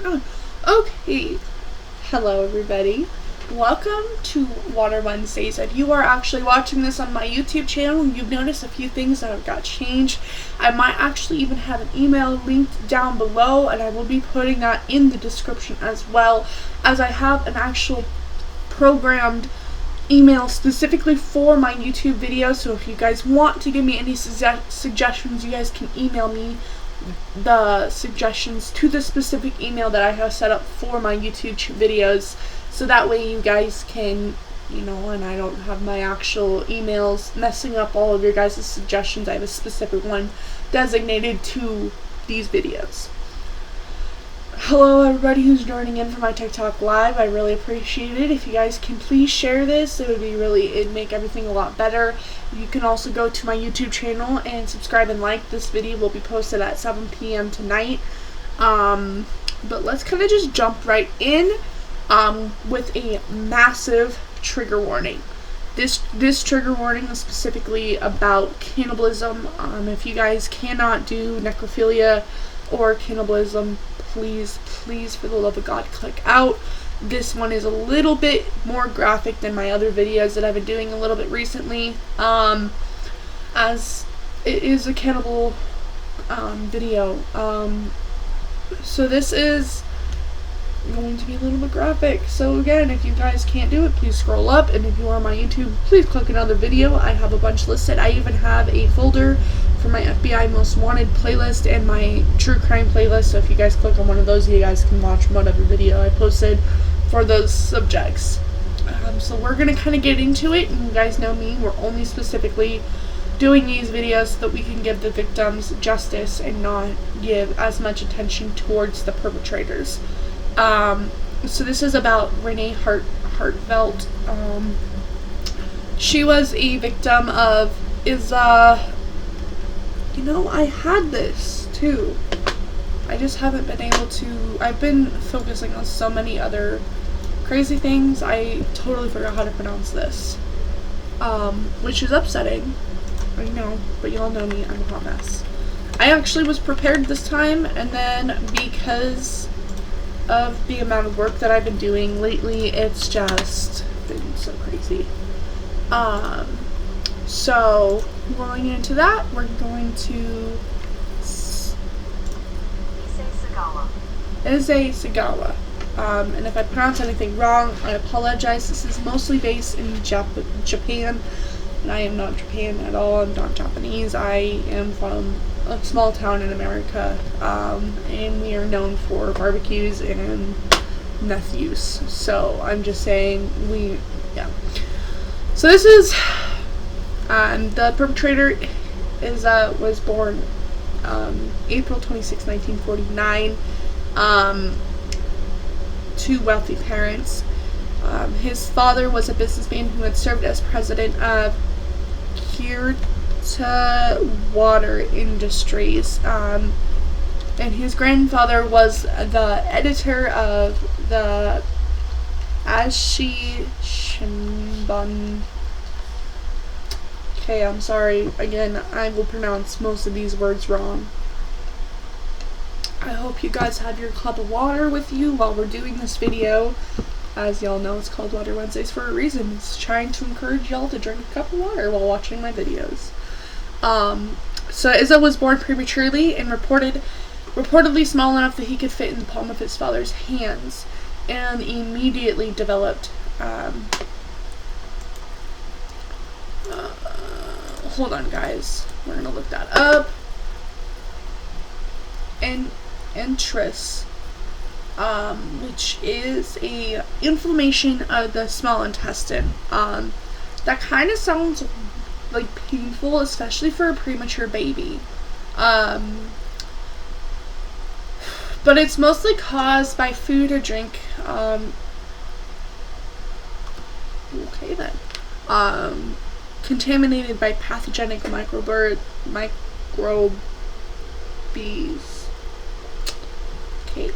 going on? Okay, hello everybody. Welcome to Water Wednesdays. If you are actually watching this on my YouTube channel, you've noticed a few things that have got changed. I might actually even have an email linked down below, and I will be putting that in the description as well, as I have an actual programmed email specifically for my YouTube videos. So if you guys want to give me any suggestions, you guys can email me the suggestions to the specific email that I have set up for my YouTube videos, so that way you guys can, and I don't have my actual emails messing up all of your guys' suggestions. I have a specific one designated to these videos. Hello everybody who's joining in for my TikTok live. I really appreciate it. If you guys can please share this, it'd make everything a lot better. You can also go to my YouTube channel and subscribe and like. This video will be posted at 7 p.m. tonight. But let's kind of just jump right in with a massive trigger warning. This trigger warning is specifically about cannibalism. If you guys cannot do necrophilia or cannibalism, please, for the love of God, click out. This one is a little bit more graphic than my other videos that I've been doing a little bit recently, as it is a cannibal video. So this is going to be a little bit graphic. So again, if you guys can't do it, please scroll up, and if you are on my YouTube, please click another video. I have a bunch listed. I even have a folder for my FBI Most Wanted playlist and my True Crime playlist, so if you guys click on one of those, you guys can watch whatever video I posted for those subjects. So we're going to kind of get into it, and you guys know me, we're only specifically doing these videos so that we can give the victims justice and not give as much attention towards the perpetrators. So this is about Renée Hartevelt. She was a victim of I had this too. I just haven't been able to. I've been focusing on so many other crazy things. I totally forgot how to pronounce this, which is upsetting. I know, but y'all know me, I'm a hot mess. I actually was prepared this time, and then because of the amount of work that I've been doing lately, it's just been so crazy. So going into that, we're going to Isegawa. And if I pronounce anything wrong, I apologize. This is mostly based in Japan, and I am not Japan at all. I'm not Japanese. I am from a small town in America, and we are known for barbecues and meth use. So I'm just saying, So this is, the perpetrator was born April 26, 1949, to wealthy parents. His father was a businessman who had served as president of Hartevelt Water Industries, and his grandfather was the editor of the Ashi Shimbun. Okay, I'm sorry. Again, I will pronounce most of these words wrong. I hope you guys have your cup of water with you while we're doing this video. As y'all know, it's called Water Wednesdays for a reason. It's trying to encourage y'all to drink a cup of water while watching my videos. So Izza was born prematurely and reportedly small enough that he could fit in the palm of his father's hands, and immediately developed hold on guys, we're gonna look that up. Enteritis, which is a inflammation of the small intestine. That kind of sounds like painful, especially for a premature baby. But it's mostly caused by food or drink. Okay then. Contaminated by pathogenic microbes. Okay.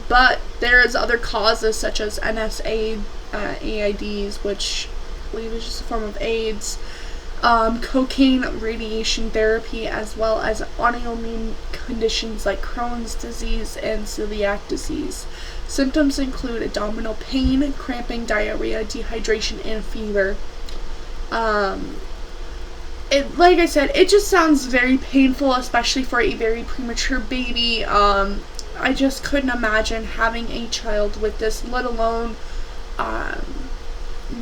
But there is other causes such as NSAIDs, which I believe is just a form of AIDS, cocaine, radiation therapy, as well as autoimmune conditions like Crohn's disease and celiac disease. Symptoms include abdominal pain, cramping, diarrhea, dehydration, and fever. Like I said, it just sounds very painful, especially for a very premature baby. I just couldn't imagine having a child with this, let alone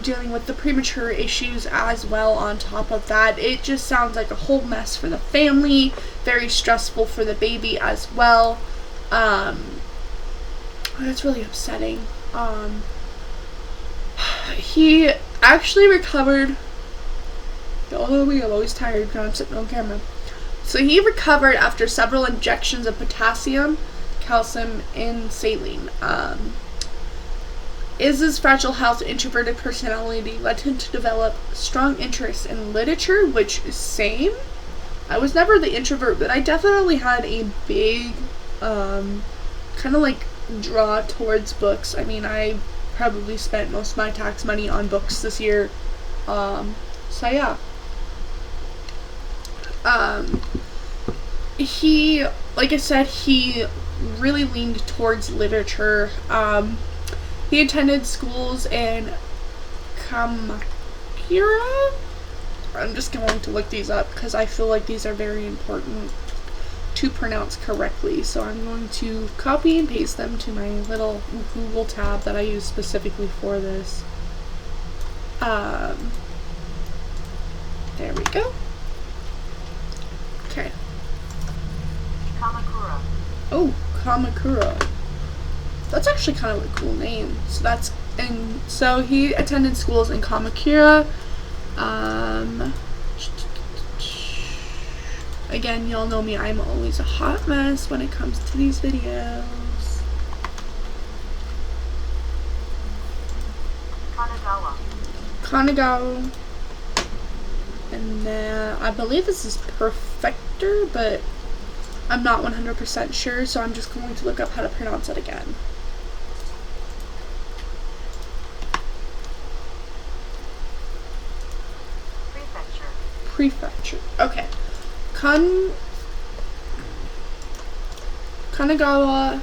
dealing with the premature issues as well on top of that. It just sounds like a whole mess for the family, very stressful for the baby as well. That's really upsetting. He actually recovered. Although I'm always tired because I'm sitting on camera. So he recovered after several injections of potassium, calcium, and saline. Iz's fragile health and introverted personality led him to develop strong interest in literature, which is same. I was never the introvert, but I definitely had a big, kind of like draw towards books. I mean, I probably spent most of my tax money on books this year. So yeah. He, like I said, he really leaned towards literature. He attended schools in Kamakura. I'm just going to look these up because I feel like these are very important to pronounce correctly. So I'm going to copy and paste them to my little Google tab that I use specifically for this. There we go. Okay. Kamakura. Oh, Kamakura. That's actually kind of a cool name. So he attended schools in Kamakura. Again, y'all know me, I'm always a hot mess when it comes to these videos. Kanagawa. And then I believe this is Perfector, but I'm not 100% sure, so I'm just going to look up how to pronounce it again. Prefecture. Okay. Kanagawa,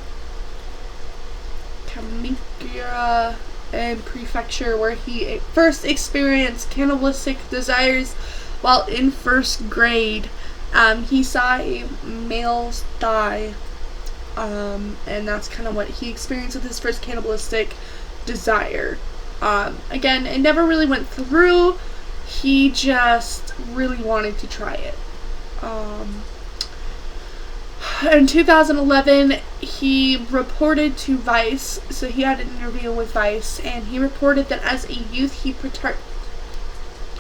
Kamakura, and Prefecture, where he first experienced cannibalistic desires while in first grade. He saw a male's thigh, and that's kind of what he experienced with his first cannibalistic desire. Again, it never really went through. He just really wanted to try it. In 2011, he reported to Vice, so he had an interview with Vice, and he reported that as a youth he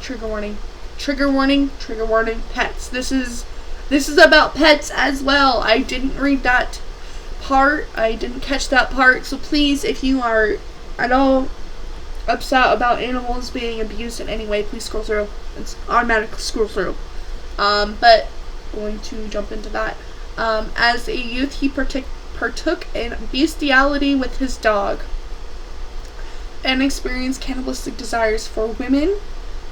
trigger warning, pets. This is about pets as well. I didn't read that part. I didn't catch that part, so please, if you are at all upset about animals being abused in any way, please scroll through. It's automatic scroll through. But going to jump into that. As a youth, he partook in bestiality with his dog and experienced cannibalistic desires for women.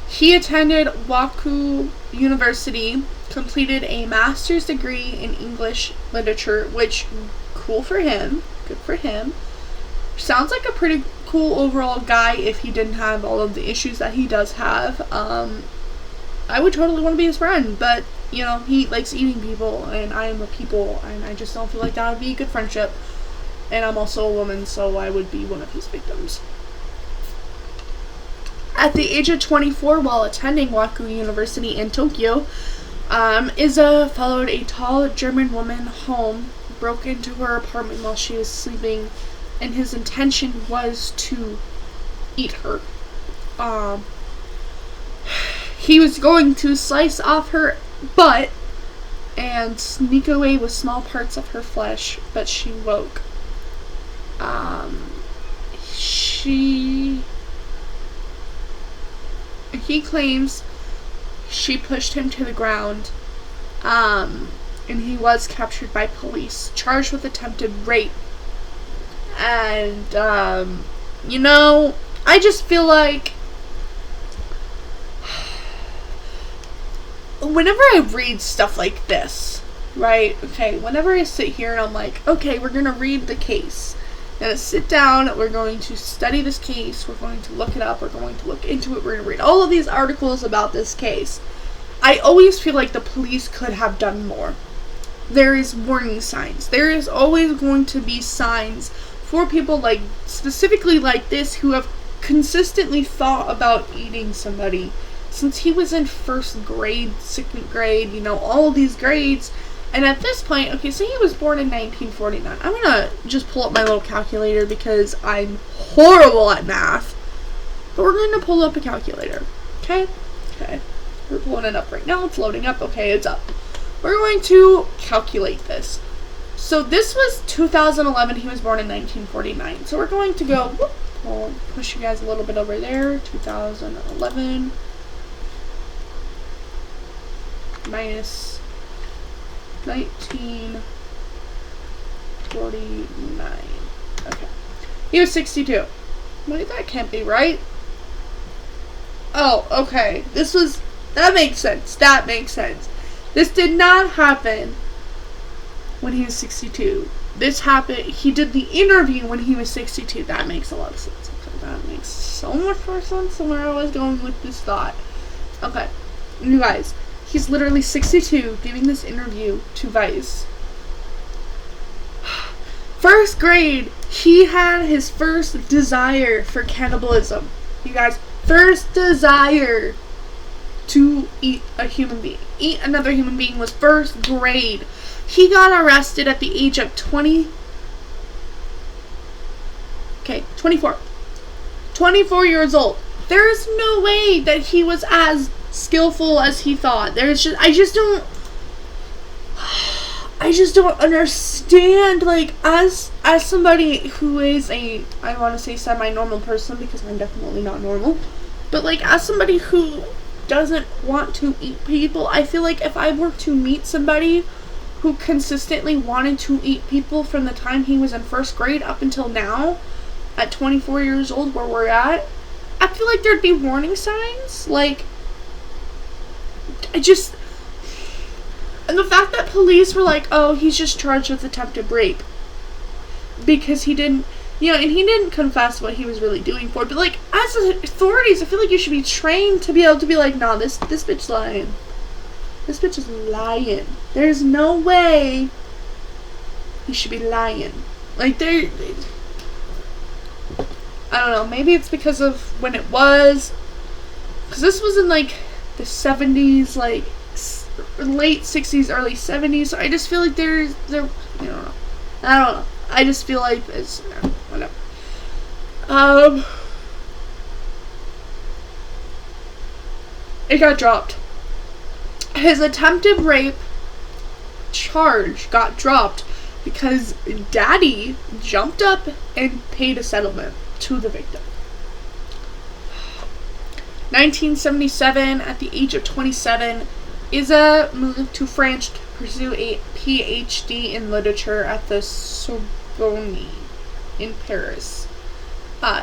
He attended Waku University, completed a master's degree in English literature, which, cool for him, good for him. Sounds like a pretty cool overall guy if he didn't have all of the issues that he does have. I would totally want to be his friend, but, you know, he likes eating people, and I am a people, and I just don't feel like that would be a good friendship. And I'm also a woman, so I would be one of his victims. At the age of 24, while attending Waku University in Tokyo, Iza followed a tall German woman home, broke into her apartment while she was sleeping, and his intention was to eat her. He was going to slice off her butt and sneak away with small parts of her flesh, but she woke. He claims she pushed him to the ground, and he was captured by police, charged with attempted rape. And, you know, I just feel like whenever I read stuff like this, right? Okay, whenever I sit here and I'm like, okay, we're gonna read the case. We're gonna sit down, we're going to study this case, we're going to look it up, we're going to look into it, we're gonna read all of these articles about this case. I always feel like the police could have done more. There is warning signs. There is always going to be signs for people like, specifically like this, who have consistently thought about eating somebody since he was in first grade, second grade, you know, all these grades. And at this point, okay, so he was born in 1949. I'm gonna just pull up my little calculator because I'm horrible at math. But we're going to pull up a calculator. Okay? Okay. We're pulling it up right now. It's loading up. Okay, it's up. We're going to calculate this. So this was 2011. He was born in 1949. So we're going to go, whoop, I'll push you guys a little bit over there. 2011 minus 1949. Okay. He was 62. Wait, that can't be right. Oh, okay. That makes sense. That makes sense. This did not happen when he was 62. This happened, he did the interview when he was 62. That makes a lot of sense. Okay, that makes so much more sense than where I was going with this thought. Okay. You guys, he's literally 62 giving this interview to Vice. First grade, he had his first desire for cannibalism. You guys, first desire to eat a human being. Eat another human being was first grade. He got arrested at the age of 24. 24 years old. There is no way that he was as skillful as he thought. I just don't understand, like, as somebody who is I want to say semi-normal person, because I'm definitely not normal, but like, as somebody who doesn't want to eat people, I feel like if I were to meet somebody who consistently wanted to eat people from the time he was in first grade up until now, at 24 years old, where we're at, I feel like there'd be warning signs. Like, and the fact that police were like, oh, he's just charged with attempted rape because he didn't, you know, and he didn't confess what he was really doing for it. But like, as authorities, I feel like you should be trained to be able to be like, nah, this bitch lying. This bitch is lying. There's no way he should be lying. Like, I don't know, maybe it's because of when it was, because this was in like the 70s, like late 60s, early 70s, so I just feel like I don't know. I just feel like it's, whatever. It got dropped. His attempted rape charge got dropped because Daddy jumped up and paid a settlement to the victim. 1977, at the age of 27, Isa moved to France to pursue a PhD in literature at the Sorbonne in Paris.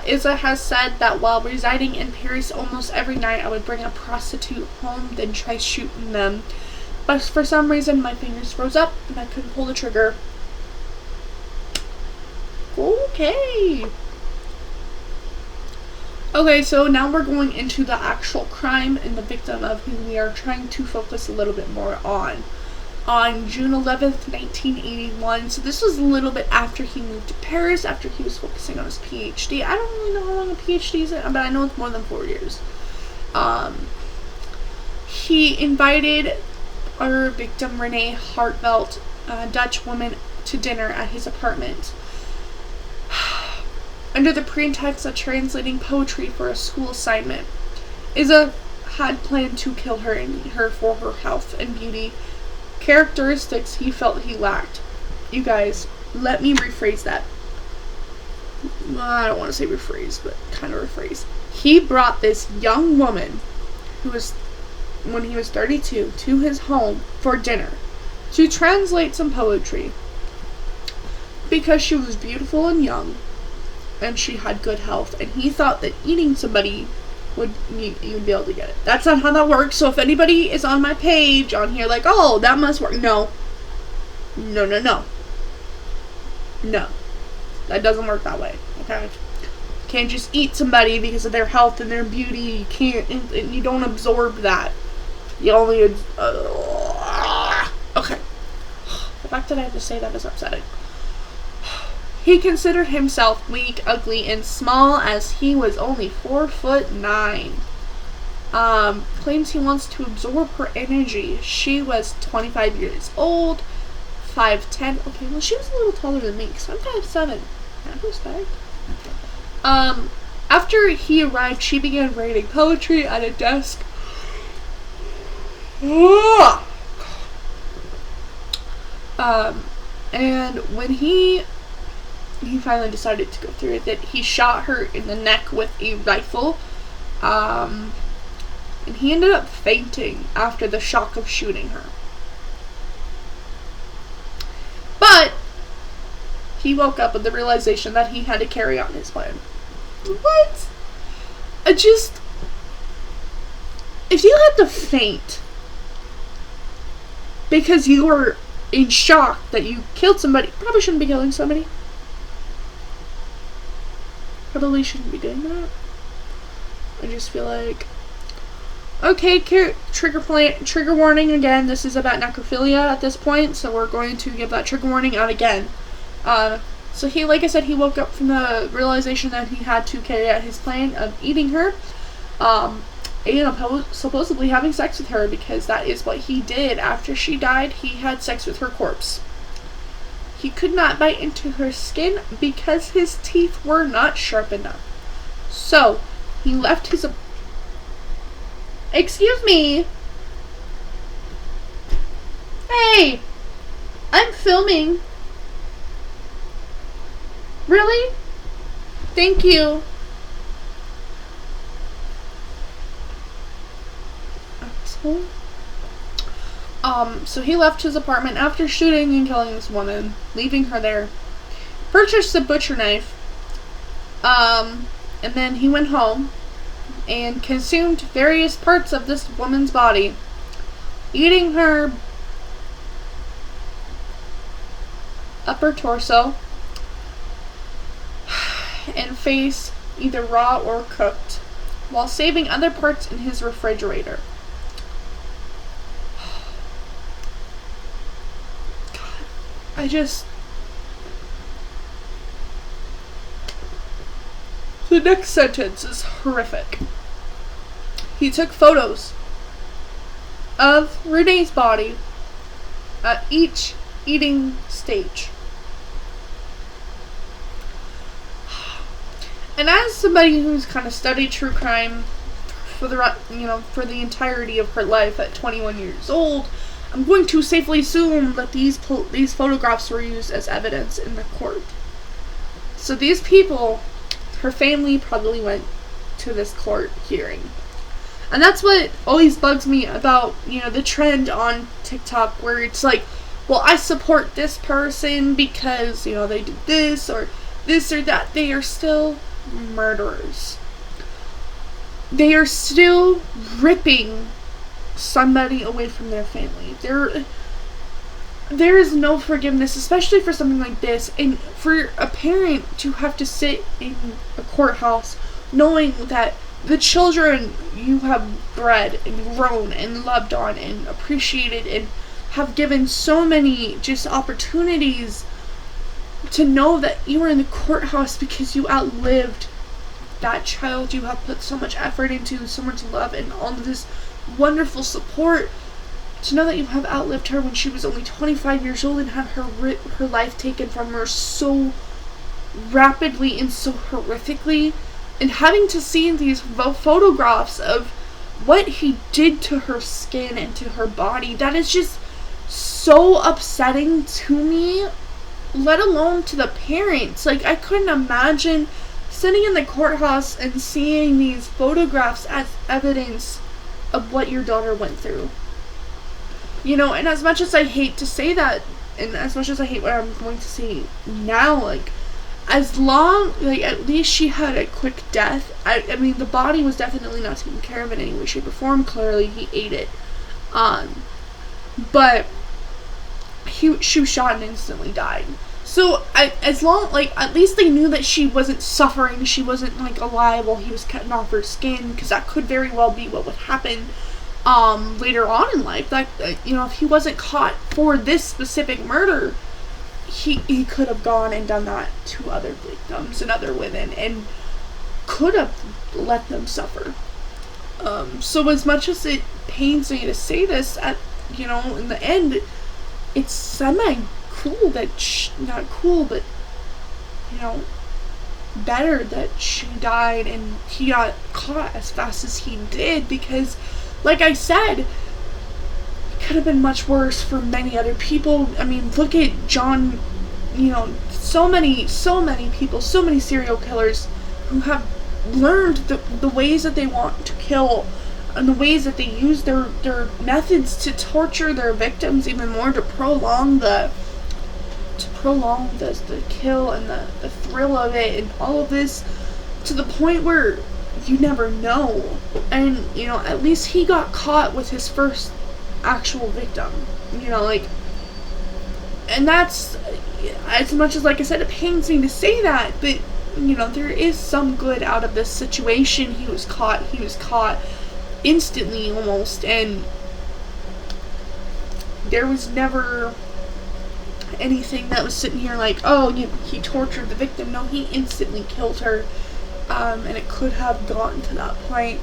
Isa has said that while residing in Paris, almost every night I would bring a prostitute home, then try shooting them. But for some reason, my fingers froze up and I couldn't pull the trigger. Okay. Okay, so now we're going into the actual crime and the victim of who we are trying to focus a little bit more on. On June 11th, 1981, so this was a little bit after he moved to Paris, after he was focusing on his PhD. I don't really know how long a PhD is, but I know it's more than 4 years. He invited our victim, Renée Hartevelt, a Dutch woman, to dinner at his apartment. Under the pretext of translating poetry for a school assignment, Isa had planned to kill her and eat her for her health and beauty, characteristics he felt he lacked. You guys, let me rephrase that. Well, I don't want to say rephrase, but kind of rephrase. He brought this young woman, who was, when he was 32, to his home for dinner to translate some poetry because she was beautiful and young and she had good health, and he thought that eating somebody you'd be able to get it. That's not how that works. So if anybody is on my page on here like, oh, that must work. No. No. No. That doesn't work that way. Okay? You can't just eat somebody because of their health and their beauty. You can't, and you don't absorb that. You only, okay. The fact that I have to say that is upsetting. He considered himself weak, ugly, and small as he was only 4'9". Claims he wants to absorb her energy. She was 25 years old, 5'10". Okay, well, she was a little taller than me, because I'm 5'7". I respect. After he arrived, she began writing poetry at a desk. And when he finally decided to go through it, that he shot her in the neck with a rifle, and he ended up fainting after the shock of shooting her. But he woke up with the realization that he had to carry on his plan. What? If you had to faint because you were in shock that you killed somebody, probably shouldn't be killing somebody. Probably shouldn't be doing that. I just feel like, okay, trigger warning again. This is about necrophilia at this point, so we're going to give that trigger warning out again. So he, like I said, he woke up from the realization that he had to carry out his plan of eating her, and supposedly having sex with her, because that is what he did after she died. He had sex with her corpse. He could not bite into her skin because his teeth were not sharp enough. So, he left his... Excuse me! Hey! I'm filming. Really? Thank you. So he left his apartment after shooting and killing this woman, leaving her there. Purchased a butcher knife. And then he went home and consumed various parts of this woman's body, eating her upper torso and face, either raw or cooked, while saving other parts in his refrigerator. The next sentence is horrific. He took photos of Renee's body at each eating stage. And as somebody who's kind of studied true crime for the entirety of her life at 21 years old, I'm going to safely assume that these photographs were used as evidence in the court. So these people, her family probably went to this court hearing. And that's what always bugs me about, the trend on TikTok where it's like, well, I support this person because, they did this or that. They are still murderers. They are still ripping somebody away from their family. There is no forgiveness, especially for something like this, and for a parent to have to sit in a courthouse knowing that the children you have bred and grown and loved on and appreciated and have given so many just opportunities, to know that you were in the courthouse because you outlived that child you have put so much effort into, so much love and all of this wonderful support, to know that you have outlived her when she was only 25 years old and had her life taken from her so rapidly and so horrifically, and having to see these photographs of what he did to her skin and to her body, that is just so upsetting to me, let alone to the parents. Like, I couldn't imagine sitting in the courthouse and seeing these photographs as evidence of what your daughter went through. And as much as I hate to say that, and as much as I hate what I'm going to say now, like, as long, like, at least she had a quick death. I mean, the body was definitely not taken care of in any way, shape, or form. Clearly, he ate it. But she was shot and instantly died. So, as long, like, at least they knew that she wasn't suffering, she wasn't, like, alive while he was cutting off her skin, because that could very well be what would happen, later on in life. That, you know, if he wasn't caught for this specific murder, he could have gone and done that to other victims and other women, and could have let them suffer. So as much as it pains me to say this, you know, in the end, it's semi-cool that not cool, but, you know, better that she died and he got caught as fast as he did, because, like I said, it could have been much worse for many other people. I mean, look at John, you know, so many people, so many serial killers who have learned the ways that they want to kill, and the ways that they use their methods to torture their victims even more, to prolong the kill and the thrill of it and all of this, to the point where you never know. And, you know, at least he got caught with his first actual victim, you know, like, and that's, as much as, like I said, it pains me to say that, but, you know, there is some good out of this situation. He was caught instantly almost, and there was never anything that was sitting here like, oh, he tortured the victim. No, he instantly killed her, and it could have gotten to that point.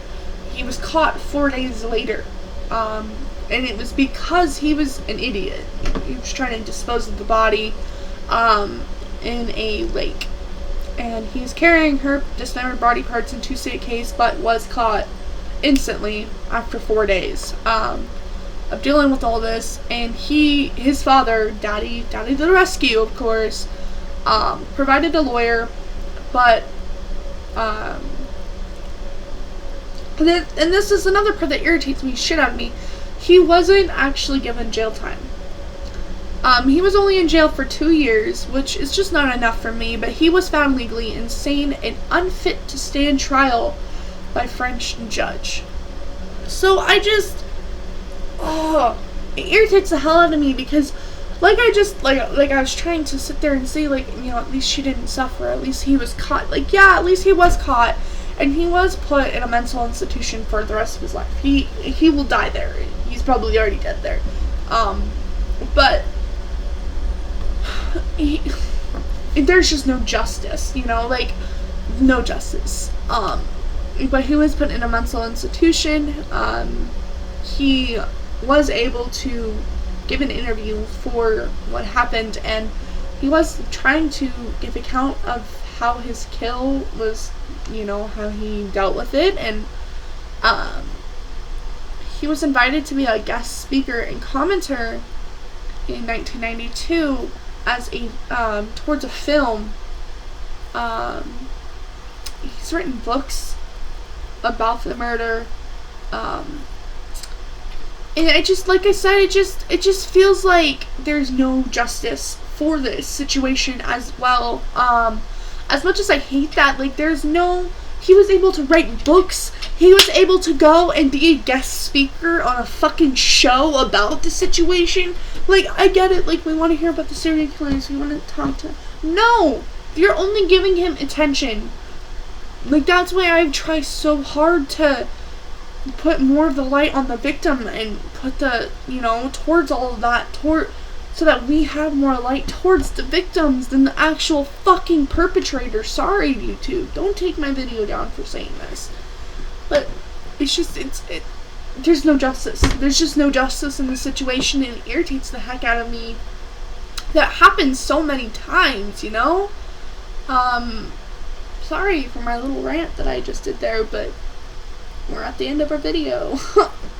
He was caught 4 days later, and it was because he was an idiot. He was trying to dispose of the body in a lake, and he's carrying her dismembered body parts in 2 suitcases, but was caught instantly after 4 days of dealing with all this. And his father, Daddy to the rescue, of course, provided a lawyer, but and this is another part that irritates me shit out of me. He wasn't actually given jail time. He was only in jail for 2 years, which is just not enough for me, but he was found legally insane and unfit to stand trial by French judge. So it irritates the hell out of me, because like I was trying to sit there and say, like, you know, at least she didn't suffer, at least he was caught. Like, yeah, at least he was caught, and he was put in a mental institution for the rest of his life. He will die there. He's probably already dead there. But there's just no justice, you know, like, no justice. But he was put in a mental institution. He was able to give an interview for what happened, and he was trying to give account of how his kill was, you know, how he dealt with it, and he was invited to be a guest speaker and commenter in 1992 as towards a film. He's written books about the murder, and it just, like I said, it just feels like there's no justice for this situation as well. As much as I hate that, like, he was able to write books, he was able to go and be a guest speaker on a fucking show about the situation. Like, I get it, like, we want to hear about the serial killers, we want to talk to, no, you're only giving him attention. Like, that's why I try so hard to put more of the light on the victim and put the, you know, towards all of that, so that we have more light towards the victims than the actual fucking perpetrator. Sorry, YouTube. Don't take my video down for saying this. But it's just, there's no justice. There's just no justice in the situation, and it irritates the heck out of me. That happens so many times, you know? Sorry for my little rant that I just did there, but we're at the end of our video.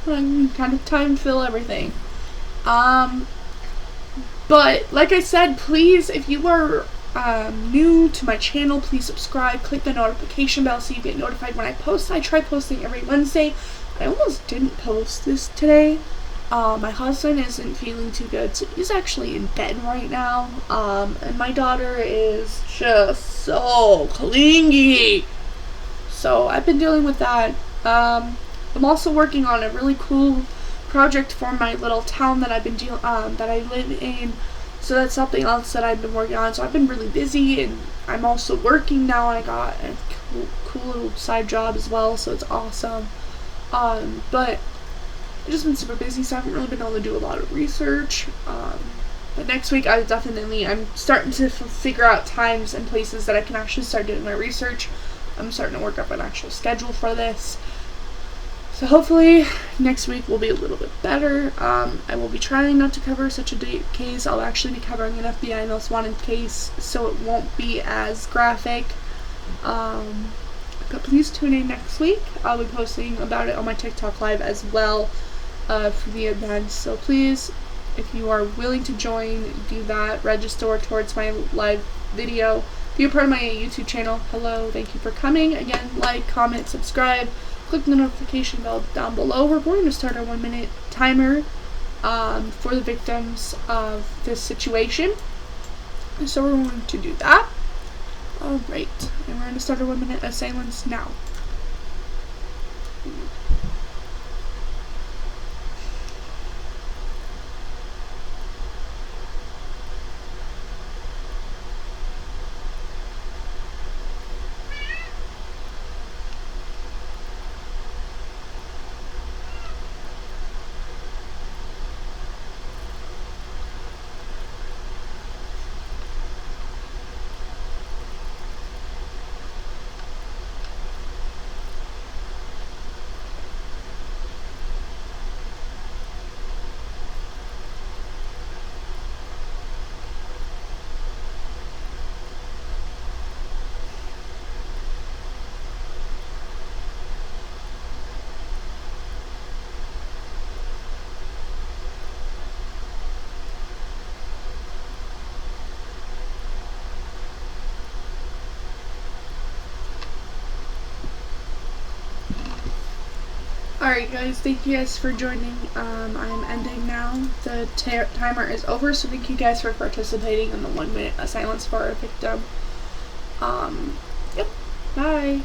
I'm kind of time to fill everything. But like I said, please, if you are new to my channel, please subscribe, click the notification bell so you get notified when I post. I try posting every Wednesday. I almost didn't post this today, My husband isn't feeling too good, so he's actually in bed right now. And my daughter is just so clingy. So I've been dealing with that. I'm also working on a really cool project for my little town that that I live in. So that's something else that I've been working on. So I've been really busy, and I'm also working now. I got a cool little side job as well, so it's awesome. But I've just been super busy, so I haven't really been able to do a lot of research. But next week, I'm starting to figure out times and places that I can actually start doing my research. I'm starting to work up an actual schedule for this. So hopefully next week will be a little bit better. I will be trying not to cover such a deep case. I'll actually be covering an FBI most wanted case, so it won't be as graphic. But please tune in next week. I'll be posting about it on my TikTok live as well for the event. So please, if you are willing to join, do that. Register towards my live video. If you're part of my YouTube channel, hello, thank you for coming. Again, like, comment, subscribe. Click the notification bell down below. We're going to start our 1 minute timer for the victims of this situation. So we're going to do that. Alright, and we're going to start our 1 minute of silence now. Alright guys, thank you guys for joining. I'm ending now. The timer is over, so thank you guys for participating in the 1 minute of silence for our victim. Yep, bye.